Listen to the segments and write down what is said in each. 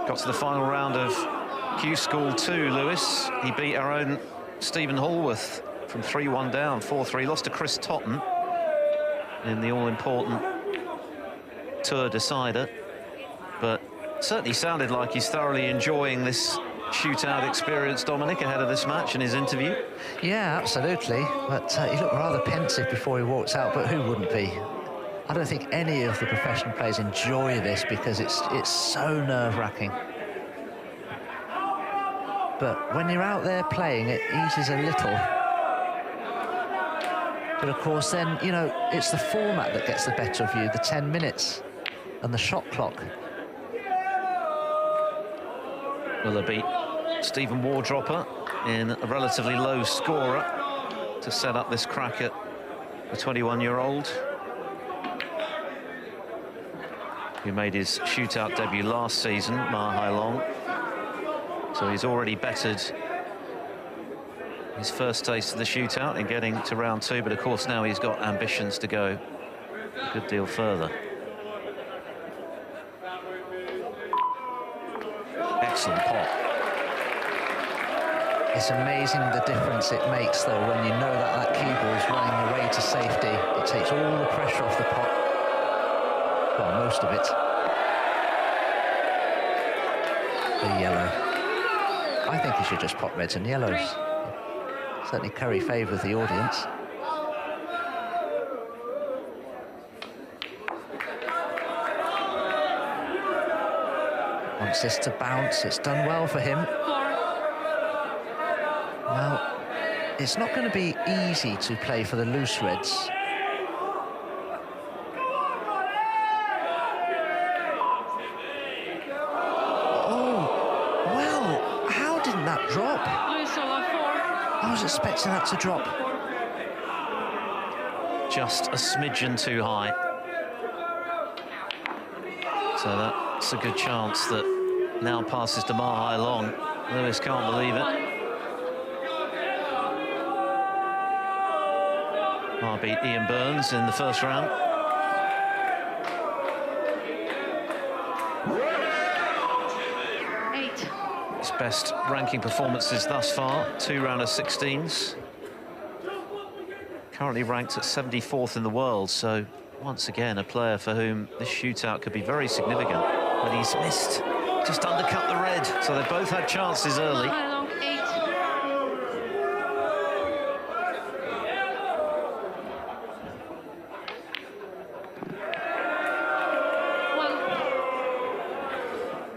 Got to the final round of Q School 2, Lewis. He beat our own Stephen Hallworth from 3-1 down, 4-3. Lost to Chris Totten in the all-important tour decider. But certainly sounded like he's thoroughly enjoying this shootout experience, Dominic, ahead of this match in his interview. Yeah, absolutely. But he looked rather pensive before he walked out, but who wouldn't be? I don't think any of the professional players enjoy this because it's so nerve-wracking. But when you're out there playing, it eases a little. But of course then, you know, it's the format that gets the better of you, the 10 minutes and the shot clock. Will beat Stephen Wardropper in a relatively low scorer to set up this crack at the 21-year-old who made his shootout debut last season, Ma Hai Long. So he's already bettered his first taste of the shootout in getting to round 2, but of course now he's got ambitions to go a good deal further. Excellent pot. It's amazing the difference it makes, though, when you know that that cue ball is running away to safety. It takes all the pressure off the pot. Well, most of it. The yellow. I think he should just pot reds and yellows. Certainly curry favour with the audience. Wants this to bounce. It's done well for him. Now, it's not going to be easy to play for the loose reds. I was expecting that to drop. Just a smidgen too high. So that's a good chance that now passes to Ma Hai Long. Lewis can't believe it. Ma beat Ian Burns in the first round. His best ranking performances thus far, 2 round of 16s. Currently ranked at 74th in the world, so once again a player for whom this shootout could be very significant. But he's missed, just undercut the red, so they both had chances early.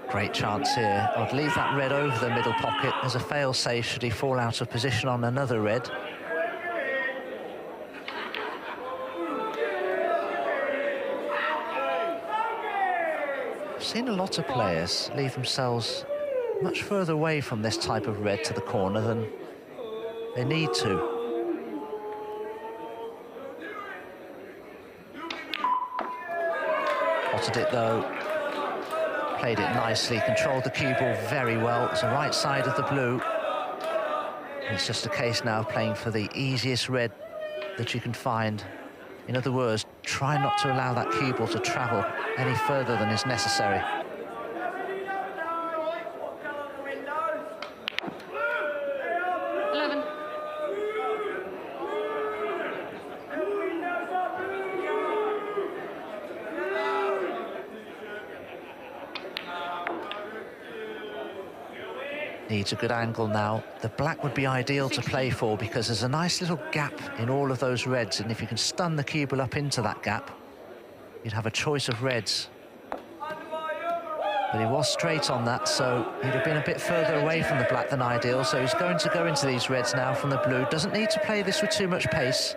Great chance here. I'd leave that red over the middle pocket as a fail-safe should he fall out of position on another red. I've seen a lot of players leave themselves much further away from this type of red to the corner than they need to. Potted it though. Played it nicely, controlled the cue ball very well. It's the right side of the blue. It's just a case now of playing for the easiest red that you can find. In other words, try not to allow that cue ball to travel any further than is necessary. Needs a good angle now. The black would be ideal to play for because there's a nice little gap in all of those reds, and if you can stun the cue ball up into that gap, you'd have a choice of reds. But he was straight on that, so he'd have been a bit further away from the black than ideal, so he's going to go into these reds now from the blue. Doesn't need to play this with too much pace.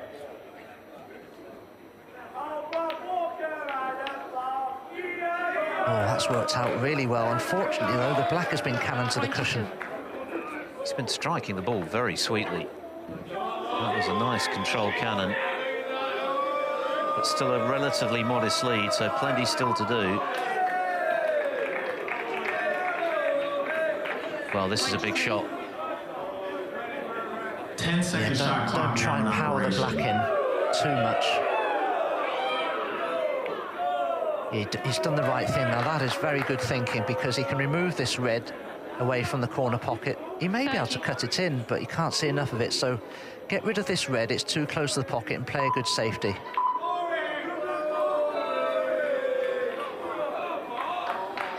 Oh, that's worked out really well. Unfortunately, though, the black has been cannoned to the cushion. He's been striking the ball very sweetly. That was a nice controlled cannon. But still a relatively modest lead, so plenty still to do. Well, this is a big shot. 10 seconds. Don't try and power the black in too much. He's done the right thing. Now, that is very good thinking, because he can remove this red away from the corner pocket. He may be able to cut it in, but he can't see enough of it. So get rid of this red. It's too close to the pocket, and play a good safety.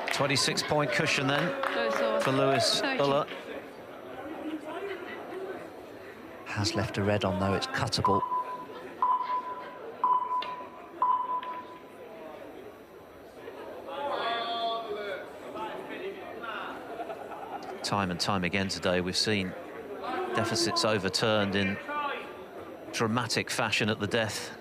.26 cushion then for Lewis Uller. Has left a red on, though. It's cuttable. Time and time again today, we've seen deficits overturned in dramatic fashion at the death.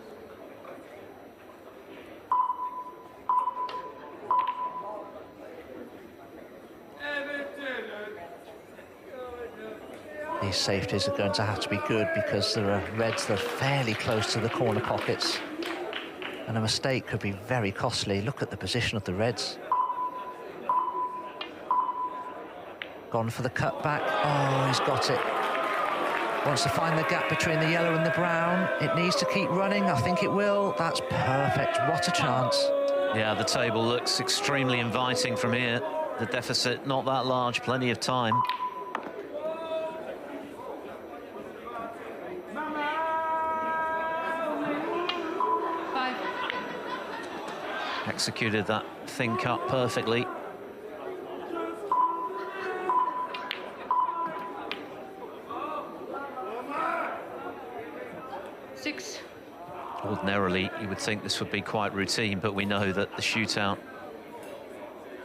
These safeties are going to have to be good, because there are reds that are fairly close to the corner pockets, and a mistake could be very costly. Look at the position of the reds. Gone for the cutback. Oh, he's got it. Wants to find the gap between the yellow and the brown. It needs to keep running. I think it will. That's perfect. What a chance. Yeah, the table looks extremely inviting from here. The deficit not that large, plenty of time. Executed that thin cut perfectly. Ordinarily, you would think this would be quite routine, but we know that the shootout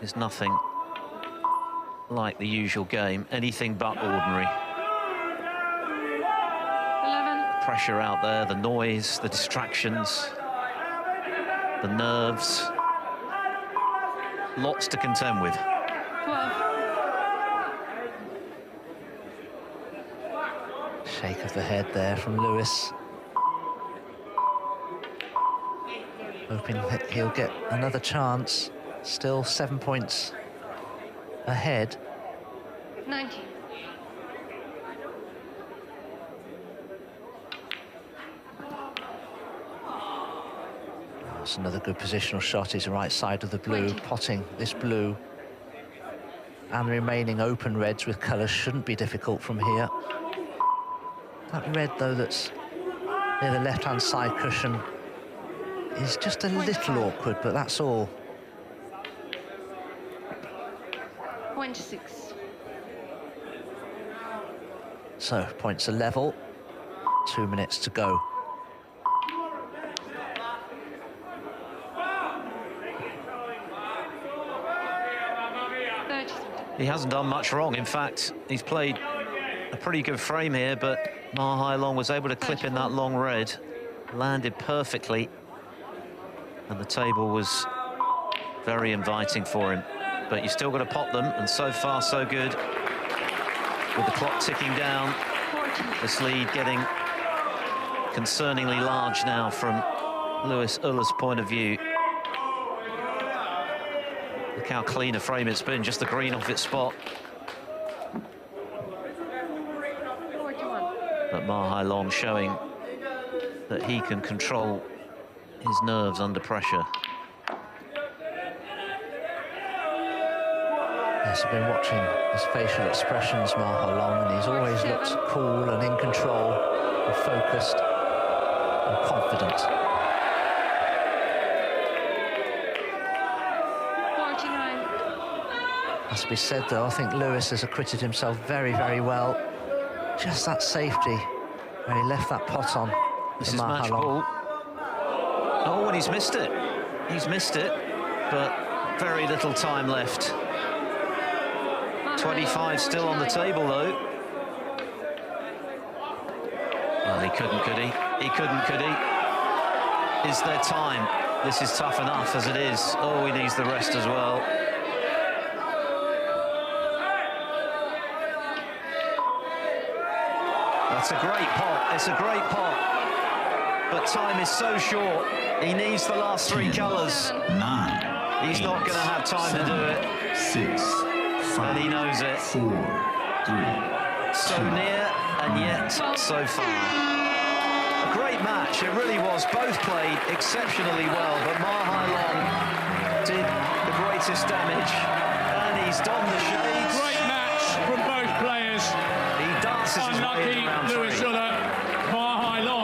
is nothing like the usual game, anything but ordinary. 11. The pressure out there, the noise, the distractions, the nerves. Lots to contend with. 12. Shake of the head there from Lewis. Hoping that he'll get another chance. Still 7 points ahead. 19. That's another good positional shot. He's right side of the blue, 20. potting this blue. And the remaining open reds with colours shouldn't be difficult from here. That red, though, that's near the left-hand side cushion is just a little awkward, but that's all. 26. So, points are level. 2 minutes to go. He hasn't done much wrong. In fact, he's played a pretty good frame here, but Ma Hai-long was able to clip in that long red, landed perfectly, and the table was very inviting for him. But you still got to pot them, and so far so good. With the clock ticking down, 14. this lead getting concerningly large now from Lewis Uller's point of view. Look how clean a frame it's been, just the green off its spot. 41. But Ma Hai-long showing that he can control his nerves under pressure. Yes, I've been watching his facial expressions, Ma Hai-long, and he's always looked cool and in control and focused and confident. 49. Has to be said, though, I think Lewis has acquitted himself very, very well. Just that safety where he left that pot on. This for is Ma match Hai-long. ball. Oh, and he's missed it. He's missed it, but very little time left. 25 still on the table, though. Well, he couldn't, could he? He couldn't, could he? Is there time? This is tough enough as it is. Oh, he needs the rest as well. That's a great pot. It's a great pot. But time is so short. He needs the last 3 colours. 9. He's not going to have time to do it. 6. 5. And he knows it. 4. 3. So near and yet so far. A great match, it really was. Both played exceptionally well, but Ma Hai-long inflicted the greatest damage, and he's donned the shades. Great match from both players. He dances his way in Unlucky round Lewis three. Uller